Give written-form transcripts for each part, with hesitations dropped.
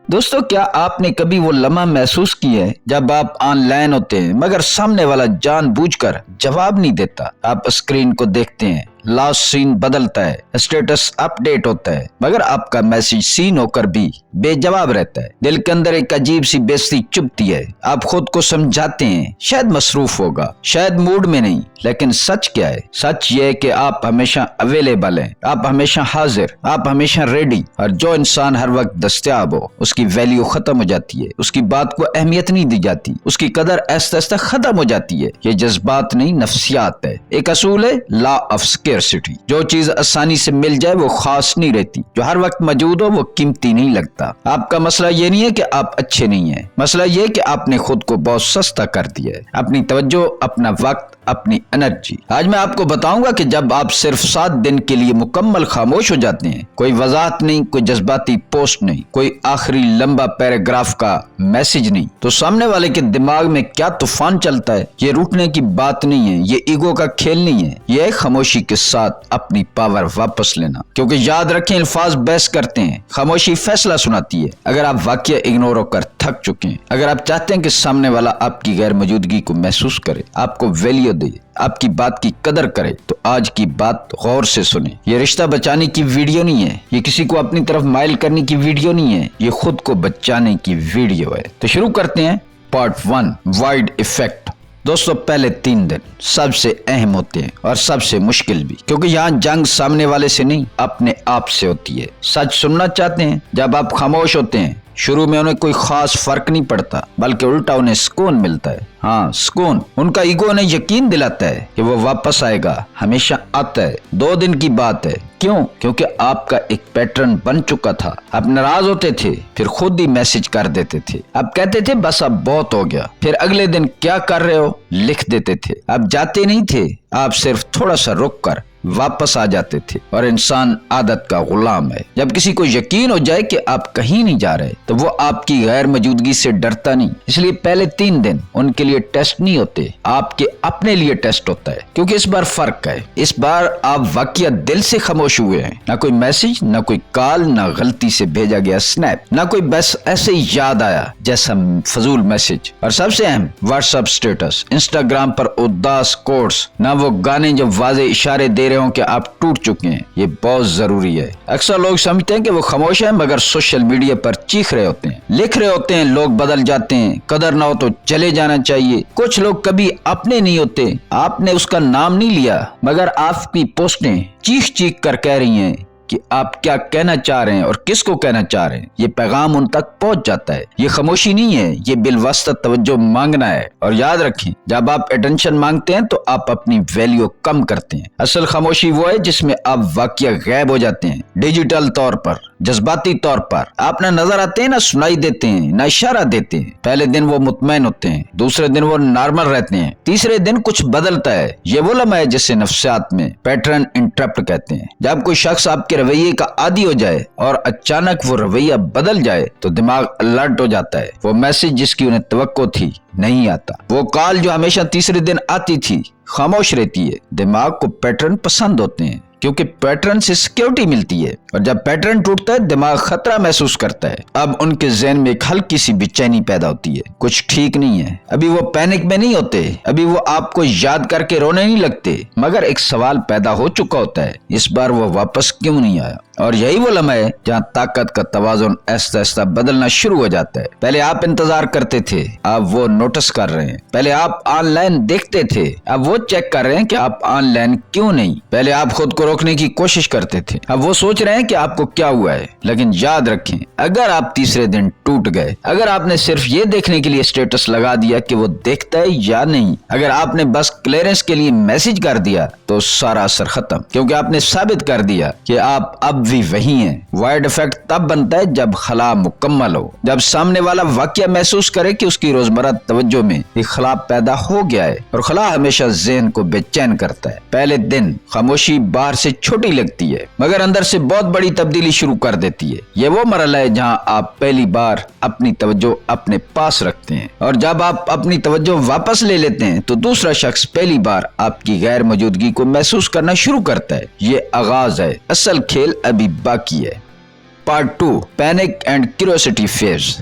دوستو، کیا آپ نے کبھی وہ لمحہ محسوس کیا ہے جب آپ آن لائن ہوتے ہیں مگر سامنے والا جان بوجھ کر جواب نہیں دیتا؟ آپ اسکرین کو دیکھتے ہیں، لاسٹ سین بدلتا ہے، اسٹیٹس اپ ڈیٹ ہوتا ہے، مگر آپ کا میسج سین ہو کر بھی بے جواب رہتا ہے۔ دل کے اندر ایک عجیب سی بےعزتی چبھتی ہے۔ آپ خود کو سمجھاتے ہیں شاید مصروف ہوگا، شاید موڈ میں نہیں، لیکن سچ کیا ہے؟ سچ یہ ہے کہ آپ ہمیشہ اویلیبل ہیں، آپ ہمیشہ حاضر، آپ ہمیشہ ریڈی، اور جو انسان ہر وقت دستیاب ہو اس کی ویلیو ختم ہو جاتی ہے، اس کی بات کو اہمیت نہیں دی جاتی، اس کی قدر آہستہ آہستہ ختم ہو جاتی ہے۔ یہ جذبات نہیں، نفسیات ہے۔ ایک اصول ہے، لا آف اسکیرسٹی۔ جو چیز آسانی سے مل جائے وہ خاص نہیں رہتی، جو ہر وقت موجود ہو وہ قیمتی نہیں لگتا۔ آپ کا مسئلہ یہ نہیں ہے کہ آپ اچھے نہیں ہیں، مسئلہ یہ ہے کہ آپ نے خود کو بہت سستا کر دیا ہے، اپنی توجہ، اپنا وقت، اپنی انرجی۔ آج میں آپ کو بتاؤں گا کہ جب آپ صرف 7 دن کے لیے مکمل خاموش ہو جاتے ہیں، کوئی وضاحت نہیں، کوئی جذباتی پوسٹ نہیں، کوئی آخری لمبا پیراگراف کا میسج نہیں، تو سامنے والے کے دماغ میں کیا طوفان چلتا ہے۔ یہ روٹنے کی بات نہیں ہے، یہ ایگو کا کھیل نہیں ہے، یہ ہے خاموشی کے ساتھ اپنی پاور واپس لینا۔ کیونکہ یاد رکھیں، الفاظ بحث کرتے ہیں، خاموشی فیصلہ سناتی ہے۔ اگر آپ واقعہ اگنور ہو کر تھک چکے ہیں، اگر آپ چاہتے ہیں کہ سامنے والا آپ کی غیر موجودگی کو محسوس کرے، آپ کو ویلیو دے، آپ کی بات کی قدر کرے، تو آج کی بات غور سے سنیں۔ یہ رشتہ بچانے کی ویڈیو نہیں ہے، یہ کسی کو اپنی طرف مائل کرنے کی ویڈیو نہیں ہے، یہ خود کو بچانے کی ویڈیو ہے۔ تو شروع کرتے ہیں۔ Part 1، wide effect. دوستو، پہلے 3 دن سب سے اہم ہوتے ہیں اور سب سے مشکل بھی، کیونکہ یہاں جنگ سامنے والے سے نہیں، اپنے آپ سے ہوتی ہے۔ سچ سننا چاہتے ہیں؟ جب آپ خاموش ہوتے ہیں، شروع میں انہیں کوئی خاص فرق نہیں پڑتا، بلکہ الٹا انہیں سکون ملتا ہے۔ ہاں، سکون۔ ان کا ایگو انہیں یقین دلاتا ہے کہ وہ واپس آئے گا، ہمیشہ آتا ہے۔ 2 دن کی بات ہے۔ کیوں؟ کیونکہ آپ کا ایک پیٹرن بن چکا تھا۔ آپ ناراض ہوتے تھے، پھر خود ہی میسج کر دیتے تھے۔ آپ کہتے تھے بس اب بہت ہو گیا، پھر اگلے دن کیا کر رہے ہو لکھ دیتے تھے۔ آپ جاتے نہیں تھے، آپ صرف تھوڑا سا رک کر واپس آ جاتے تھے۔ اور انسان عادت کا غلام ہے۔ جب کسی کو یقین ہو جائے کہ آپ کہیں نہیں جا رہے، تو وہ آپ کی غیر موجودگی سے ڈرتا نہیں۔ اس لیے پہلے 3 دن ان کے لیے ٹیسٹ نہیں ہوتے، آپ کے اپنے لیے ٹیسٹ ہوتا ہے۔ کیونکہ اس بار فرق ہے، اس بار آپ واقعہ دل سے خاموش ہوئے ہیں۔ نہ کوئی میسج، نہ کوئی کال، نہ غلطی سے بھیجا گیا سنیپ، نہ کوئی بس ایسے ہی یاد آیا جیسا فضول میسج۔ اور سب سے اہم، واٹس ایپ سٹیٹس، انسٹاگرام پر اداس کوٹس، نہ وہ گانے جو واضح اشارے دے رہے ہوں کہ آپ ٹوٹ چکے ہیں۔ یہ بہت ضروری ہے۔ اکثر لوگ سمجھتے ہیں کہ وہ خاموش ہیں، مگر سوشل میڈیا پر چیخ رہے ہوتے ہیں، لکھ رہے ہوتے ہیں، لوگ بدل جاتے ہیں، قدر نہ ہو تو چلے جانا چاہیے۔ کچھ لوگ کبھی اپنے نہیں ہوتے، آپ نے اس کا نام نہیں لیا، مگر آپ کی پوسٹیں چیخ چیخ کر کہہ رہی ہیں کہ آپ کیا کہنا چاہ رہے ہیں اور کس کو کہنا چاہ رہے ہیں۔ یہ پیغام ان تک پہنچ جاتا ہے۔ یہ خاموشی نہیں ہے، یہ بالواسطہ توجہ مانگنا ہے۔ اور یاد رکھیں، جب آپ اٹینشن مانگتے ہیں تو آپ اپنی ویلیو کم کرتے ہیں۔ اصل خاموشی وہ ہے جس میں آپ واقعہ غائب ہو جاتے ہیں، ڈیجیٹل طور پر، جذباتی طور پر۔ آپ نہ نظر آتے ہیں، نہ سنائی دیتے ہیں، نہ اشارہ دیتے ہیں۔ پہلے دن وہ مطمئن ہوتے ہیں، دوسرے دن وہ نارمل رہتے ہیں، تیسرے دن کچھ بدلتا ہے۔ یہ وہ لمحہ ہے جسے نفسیات میں پیٹرن انٹرپٹ کہتے ہیں۔ جب کوئی شخص آپ کے رویے کا عادی ہو جائے اور اچانک وہ رویہ بدل جائے تو دماغ الرٹ ہو جاتا ہے۔ وہ میسج جس کی انہیں توقع تھی نہیں آتا، وہ کال جو ہمیشہ تیسرے دن آتی تھی خاموش رہتی ہے۔ دماغ کو پیٹرن پسند ہوتے ہیں، کیونکہ پیٹرن سے سیکیورٹی ملتی ہے، اور جب پیٹرن ٹوٹتا ہے دماغ خطرہ محسوس کرتا ہے۔ اب ان کے ذہن میں ایک ہلکی سی بے چینی پیدا ہوتی ہے، کچھ ٹھیک نہیں ہے۔ ابھی وہ پینک میں نہیں ہوتے، ابھی وہ آپ کو یاد کر کے رونے نہیں لگتے، مگر ایک سوال پیدا ہو چکا ہوتا ہے، اس بار وہ واپس کیوں نہیں آیا؟ اور یہی وہ لمحہ ہے جہاں طاقت کا توازن آہستہ آہستہ بدلنا شروع ہو جاتا ہے۔ پہلے آپ انتظار کرتے تھے، اب وہ نوٹس کر رہے ہیں۔ پہلے آپ آن لائن دیکھتے تھے، اب وہ چیک کر رہے ہیں کہ آپ آن لائن کیوں نہیں۔ پہلے آپ خود کو روکنے کی کوشش کرتے تھے، اب وہ سوچ رہے ہیں کہ آپ کو کیا ہوا ہے۔ لیکن یاد رکھیں، اگر آپ تیسرے دن ٹوٹ گئے، اگر آپ نے صرف یہ دیکھنے کے لیے اسٹیٹس لگا دیا کہ وہ دیکھتا ہے یا نہیں، اگر آپ نے بس کلیئرنس کے لیے میسج کر دیا، تو سارا اثر ختم، کیونکہ آپ نے ثابت کر دیا کہ آپ اب بھی وہی ہیں۔ وائڈ ایفیکٹ تب بنتا ہے جب خلا مکمل ہو، جب سامنے والا واقعہ محسوس کرے کہ اس کی روزمرہ توجہ میں ایک خلا پیدا ہو گیا ہے، اور خلا ہمیشہ ذہن کو بے چین کرتا ہے۔ پہلے دن خاموشی باہر سے چھوٹی لگتی ہے، مگر اندر سے بہت بڑی تبدیلی شروع کر دیتی ہے۔ یہ وہ مرحلہ ہے جہاں آپ پہلی بار اپنی توجہ اپنے پاس رکھتے ہیں، اور جب آپ اپنی توجہ واپس لے لیتے ہیں تو دوسرا شخص پہلی بار آپ کی غیر موجودگی کو محسوس کرنا شروع کرتا ہے۔ یہ آغاز ہے، اصل کھیل ابھی باقی ہے۔ Part 2 panic and curiosity phase.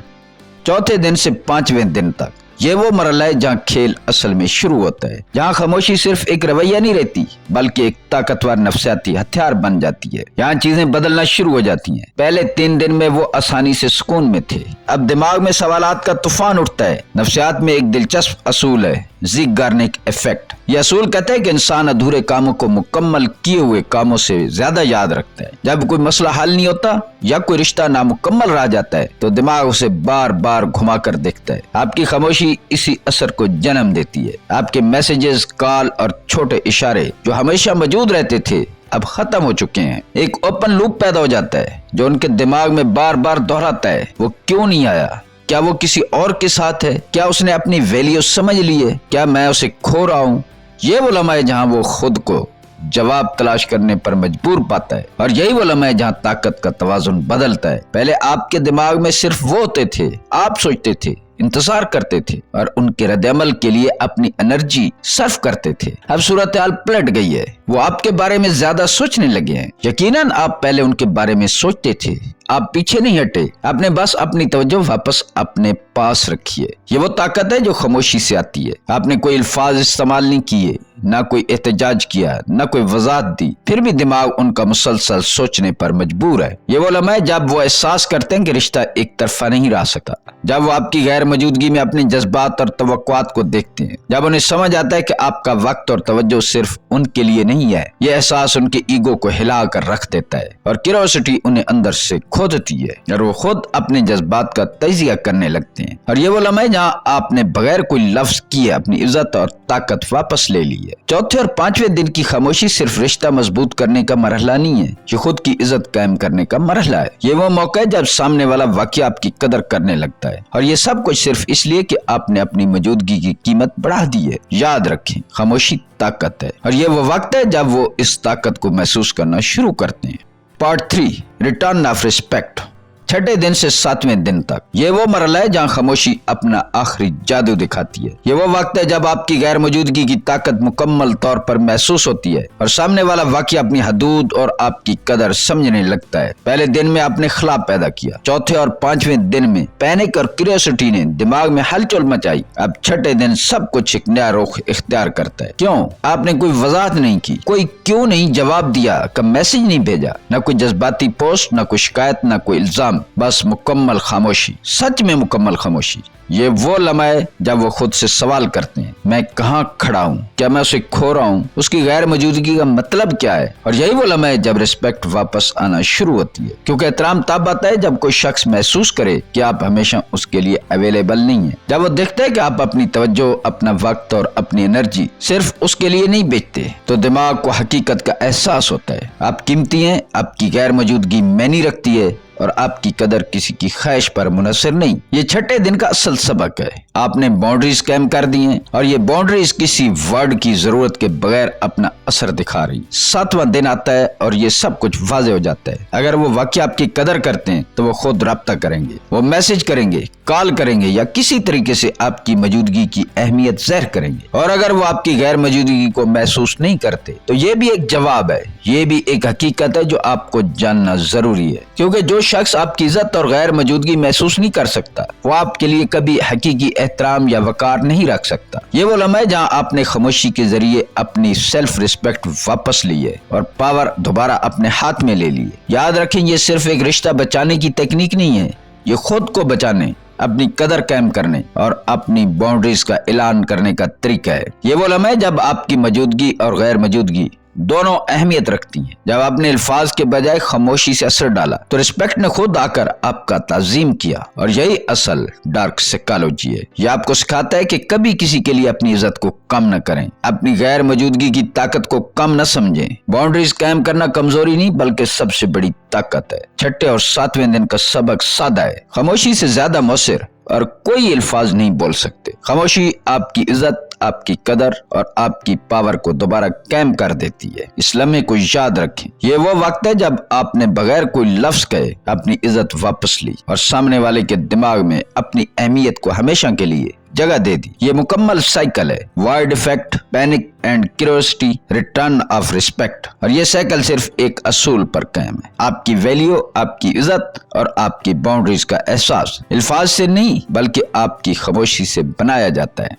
चौथे दिन से 5वें दिन तक ये वो मरहला है जहाँ खेल असल में शुरू होता है, जहाँ खामोशी सिर्फ एक रवैया नहीं रहती बल्कि एक ताकतवर नफ्सियाती हथियार बन जाती है। यहाँ चीजें बदलना शुरू हो जाती हैं। पहले 3 दिन में वो आसानी से सुकून में थे, अब दिमाग में सवालात का तूफान उठता है। नफ्सियात में एक दिलचस्प असूल है, ज़िगार्निक इफेक्ट। यह असूल कहता है कि इंसान अधूरे कामों को मुकम्मल किए हुए कामों से ज्यादा याद रखता है। जब कोई मसला हल नहीं होता या कोई रिश्ता नामुकम्मल रह जाता है तो दिमाग उसे बार बार घुमा कर देखता है। आपकी खामोशी इसी असर को जन्म देती है। आपके मैसेजेस, कॉल और छोटे इशारे जो हमेशा मौजूद रहते थे अब खत्म हो चुके हैं। एक ओपन लूप पैदा हो जाता है जो उनके दिमाग में बार बार दोहराता है, वो क्यों नहीं आया? क्या वो किसी और के साथ है? क्या उसने अपनी वैल्यू समझ ली है? क्या मैं उसे खो रहा हूँ? ये वो लम्हा है जहाँ वो खुद को जवाब तलाश करने पर मजबूर पाता है, और यही वो लम्हा है जहाँ ताकत का तवाजुन बदलता है। पहले आपके दिमाग में सिर्फ वो होते थे, आप सोचते थे, इंतजार करते थे और उनके रद्द-ए-अमल के लिए अपनी एनर्जी सर्फ करते थे। अब सूरत हाल पलट गई है, वो आपके बारे में ज्यादा सोचने लगे हैं। यकीनन आप पहले उनके बारे में सोचते थे, आप पीछे नहीं हटे, आपने बस अपनी तवज्जो वापस अपने पास रखी है। ये वो ताकत है जो खामोशी से आती है। आपने कोई अल्फाज इस्तेमाल नहीं किए, ना कोई एहतजाज किया, ना कोई वजाहत दी, फिर भी दिमाग उनका मुसलसल सोचने पर मजबूर है। ये वो लम्हा है जब वो एहसास करते हैं कि रिश्ता एक तरफा नहीं रह सकता, जब वो आपकी गैर मौजूदगी में अपने जज्बात और तवक्कुआत को देखते हैं, जब उन्हें समझ आता है कि आपका वक्त और तवज्जो सिर्फ उनके लिए नहीं है। ये एहसास उनके ईगो को हिला कर रख देता है और क्यूरियोसिटी उन्हें अंदर से खो देती है और वो खुद अपने जज्बात का तजिया करने लगते हैं। और ये वो लम्हा है जहाँ आपने बगैर कोई लफ्ज किए अपनी इज्जत और ताकत वापस ले ली है। चौथे और 5वें दिन की खामोशी सिर्फ रिश्ता मजबूत करने का मरहला नहीं है, ये खुद की इज्जत कायम करने का मरहला है। ये वो मौका है जब सामने वाला वाकई आपकी कदर करने लगता है, और ये सब कुछ सिर्फ इसलिए कि आपने अपनी मौजूदगी की कीमत बढ़ा दी है। याद रखें, खामोशी ताकत है, और ये वो वक्त है जब वो इस ताकत को महसूस करना शुरू करते हैं। Part 3 return of respect. छठे दिन से 7वें दिन तक ये वो मरहला है जहाँ खामोशी अपना आखिरी जादू दिखाती है। ये वो वक्त है जब आपकी गैर मौजूदगी की ताकत मुकम्मल तौर पर महसूस होती है और सामने वाला वाकई अपनी हदूद और आपकी कदर समझने लगता है। पहले दिन में आपने खिलाफ पैदा किया, चौथे और 5वें दिन में पैनिक और क्यूरियोसिटी ने दिमाग में हलचल मचाई। अब छठे दिन सब कुछ एक नया रुख इख्तियार करता है। क्यों? आपने कोई वजाहत नहीं की, कोई क्यों नहीं जवाब दिया, कब मैसेज नहीं भेजा, न कोई जज्बाती पोस्ट, न कोई शिकायत, न कोई इल्जाम, बस मुकम्मल खामोशी। सच में मुकम्मल खामोशी। ये वो लम्हा है जब वो खुद से सवाल करते हैं, मैं कहाँ खड़ा हूँ? क्या मैं उसे खो रहा हूँ? उसकी गैर मौजूदगी का मतलब क्या है? और यही वो लम्हा है जब रिस्पेक्ट वापस आना शुरू होती है, क्योंकि एहतराम तब आता है जब कोई शख्स महसूस करे कि आप हमेशा उसके लिए अवेलेबल नहीं है। जब वो देखता है कि आप अपनी तवज्जो, अपना वक्त और अपनी एनर्जी सिर्फ उसके लिए नहीं बेचते, तो दिमाग को हकीकत का एहसास होता है। आप कीमती हैं, आपकी गैर मौजूदगी मायने रखती है और आपकी कदर किसी की ख्वाहिश पर मुनहसर नहीं। ये छठे दिन का असल सबक है। आपने बाउंड्रीज कायम कर दी हैं और ये बाउंड्रीज किसी वर्ड की जरूरत के बगैर अपना असर दिखा रही। 7वां दिन आता है और ये सब कुछ वाज़ेह हो जाता है। अगर वो वाकई आपकी कदर करते हैं तो वो खुद राब्ता करेंगे, वो मैसेज करेंगे, कॉल करेंगे या किसी तरीके से आपकी मौजूदगी की अहमियत ज़ाहिर करेंगे। और अगर वो आपकी गैर मौजूदगी को महसूस नहीं करते तो ये भी एक जवाब है, ये भी एक हकीकत है जो आपको जानना जरूरी है। क्योंकि जो शख्स आपकी इज्जत और गैर मौजूदगी महसूस नहीं कर सकता वो आपके लिए कभी हकीकी एहतराम या वकार नहीं रख सकता। ये वो लम्हा है जहाँ आपने खामोशी के जरिए अपनी सेल्फ रिस्पेक्ट वापस ली है और पावर दोबारा अपने हाथ में ले ली है। याद रखें, ये सिर्फ एक रिश्ता बचाने की टेक्निक नहीं है, ये खुद को बचाने, अपनी कदर कायम करने और अपनी बाउंड्रीज का ऐलान करने का तरीका है। ये वो लम्हा है जब आपकी मौजूदगी और गैर मौजूदगी दोनों अहमियत रखती हैं। जब आपने अल्फाज के बजाय खामोशी से असर डाला तो रिस्पेक्ट ने खुद आकर आपका ताजीम किया। और यही असल डार्क साइकोलॉजी है। यह आपको सिखाता है कि कभी किसी के लिए अपनी इज्जत को कम न करें, अपनी गैर मौजूदगी की ताकत को कम न समझें। बाउंड्रीज कायम करना कमजोरी नहीं बल्कि सबसे बड़ी ताकत है। छठे और 7वें दिन का सबक सादा है, खामोशी से ज्यादा मौसर और कोई अल्फाज नहीं बोल सकते। खामोशी आपकी इज्जत, आपकी कदर और आपकी पावर को दोबारा कायम कर देती है। इस लम्हे को याद रखें, ये वो वक्त है जब आपने बगैर कोई लफ्ज कहे अपनी इज्जत वापस ली और सामने वाले के दिमाग में अपनी अहमियत को हमेशा के लिए जगह दे दी। ये मुकम्मल साइकिल है, wide effect, panic and curiosity, return of respect. और ये साइकिल सिर्फ एक असूल पर कायम है, आपकी वैल्यू, आपकी इज्जत और आपकी बाउंड्रीज का एहसास अल्फाज से नहीं बल्कि आपकी खामोशी से बनाया जाता है।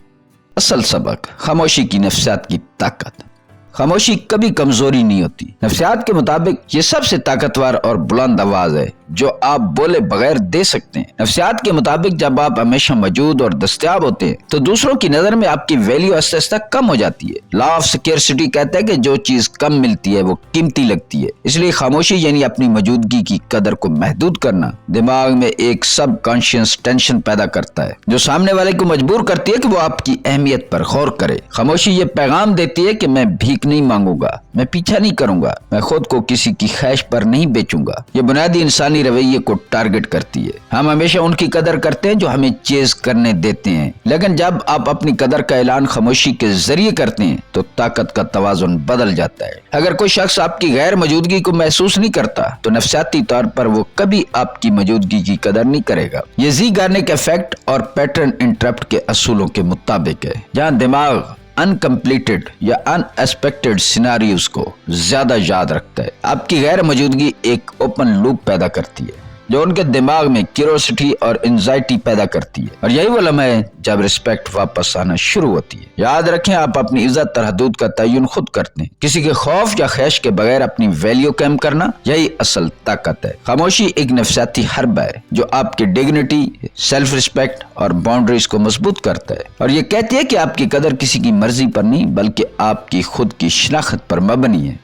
असल सबक, खामोशी की नफ्सियात की ताकत। खामोशी कभी कमजोरी नहीं होती। नफ्सियात के मुताबिक ये सबसे ताकतवर और बुलंद आवाज है जो आप बोले बगैर दे सकते हैं। नफ्सियात के मुताबिक जब आप हमेशा मौजूद और दस्तयाब होते हैं तो दूसरों की नजर में आपकी वैल्यू आहिस्ता आहिस्ता कम हो जाती है। लॉ ऑफ स्कैरसिटी कहता है कि जो चीज कम मिलती है वो कीमती लगती है। इसलिए खामोशी यानी अपनी मौजूदगी की कदर को महदूद करना दिमाग में एक सब कॉन्शियस टेंशन पैदा करता है जो सामने वाले को मजबूर करती है कि वो आपकी अहमियत पर गौर करे। खामोशी ये पैगाम देती है कि मैं भीख नहीं मांगूंगा, मैं पीछा नहीं करूंगा, मैं खुद को किसी की ख्वाहिश पर नहीं बेचूंगा। ये बुनियादी इंसानी रवैये को टारगेट करती है। हम हमेशा उनकी कदर करते हैं जो हमें चेज करने देते हैं, लेकिन जब आप अपनी कदर का ऐलान खामोशी के जरिए करते हैं तो ताकत का तवाजुन बदल जाता है। अगर कोई शख्स आपकी गैर मौजूदगी को महसूस नहीं करता तो नफ्सियाती तौर पर वो कभी आपकी मौजूदगी की कदर नहीं करेगा। ये ज़ीगार्निक इफेक्ट और पैटर्न इंटरप्ट के असूलों के मुताबिक है, जहाँ दिमाग अनकम्प्लीटेड या अनएक्सपेक्टेड सिनारियोस को ज्यादा याद रखता है। आपकी गैर मौजूदगी एक ओपन लूप पैदा करती है जो उनके दिमाग में क्यूरियोसिटी और एंजाइटी पैदा करती है, और यही वो लम्हा है जब रिस्पेक्ट वापस आना शुरू होती है। याद रखें, आप अपनी इज्जत और हदूद का तयन खुद करते हैं। किसी के खौफ या ख्वाहिश के बगैर अपनी वैल्यू कायम करना, यही असल ताकत है। खामोशी एक नफ्सियाती हर्ब है जो आपकी डिग्निटी, सेल्फ रिस्पेक्ट और बाउंड्रीज को मजबूत करता है, और ये कहती है कि आपकी कदर किसी की मर्जी पर नहीं बल्कि आपकी खुद की शनाख्त पर मबनी है।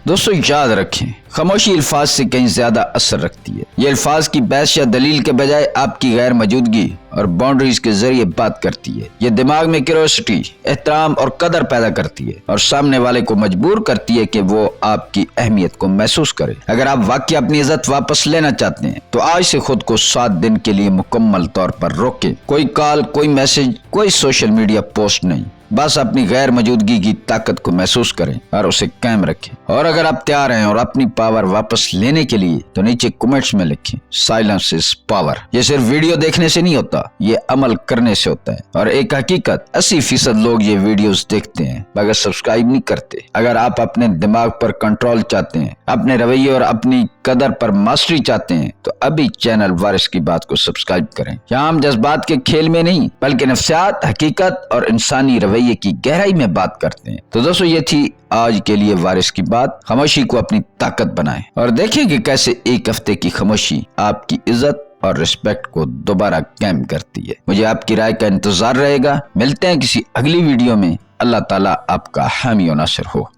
दोस्तों याद रखें, खामोशी अल्फाज से कहीं ज्यादा असर रखती है। ये अल्फाज की बहस या दलील के बजाय आपकी गैर मौजूदगी और बाउंड्रीज के जरिए बात करती है। ये दिमाग में क्यूरियोसिटी, एहतराम और कदर पैदा करती है और सामने वाले को मजबूर करती है कि वो आपकी अहमियत को महसूस करे। अगर आप वाकई अपनी इज्जत वापस लेना चाहते हैं तो आज से खुद को 7 दिन के लिए मुकम्मल तौर पर रोकें। कोई कॉल, कोई मैसेज, कोई सोशल मीडिया पोस्ट नहीं, बस अपनी गैर मौजूदगी की ताकत को महसूस करें और उसे कायम रखें। और अगर आप तैयार हैं और अपनी पावर वापस लेने के लिए तो नीचे कमेंट्स में लिखें साइलेंस इज पावर। ये सिर्फ वीडियो देखने से नहीं होता, ये अमल करने से होता है। और एक हकीकत, 80% लोग ये वीडियोस देखते हैं मगर सब्सक्राइब नहीं करते। अगर आप अपने दिमाग पर कंट्रोल चाहते हैं, अपने रवैये और अपनी कदर पर मास्टरी चाहते हैं तो अभी चैनल वारिस की बात को सब्सक्राइब करें। यहाँ हम जज्बात के खेल में नहीं बल्कि नफ्सियात, हकीकत और इंसानी रवैये की गहराई में बात करते हैं। तो दोस्तों ये थी आज के लिए वारिस की बात। खामोशी को अपनी ताकत बनाएं और देखें कि कैसे एक हफ्ते की खामोशी आपकी इज्जत और रिस्पेक्ट को दोबारा कायम करती है। मुझे आपकी राय का इंतजार रहेगा। मिलते हैं किसी अगली वीडियो में। अल्लाह ताला आपका हामी और नासिर हो।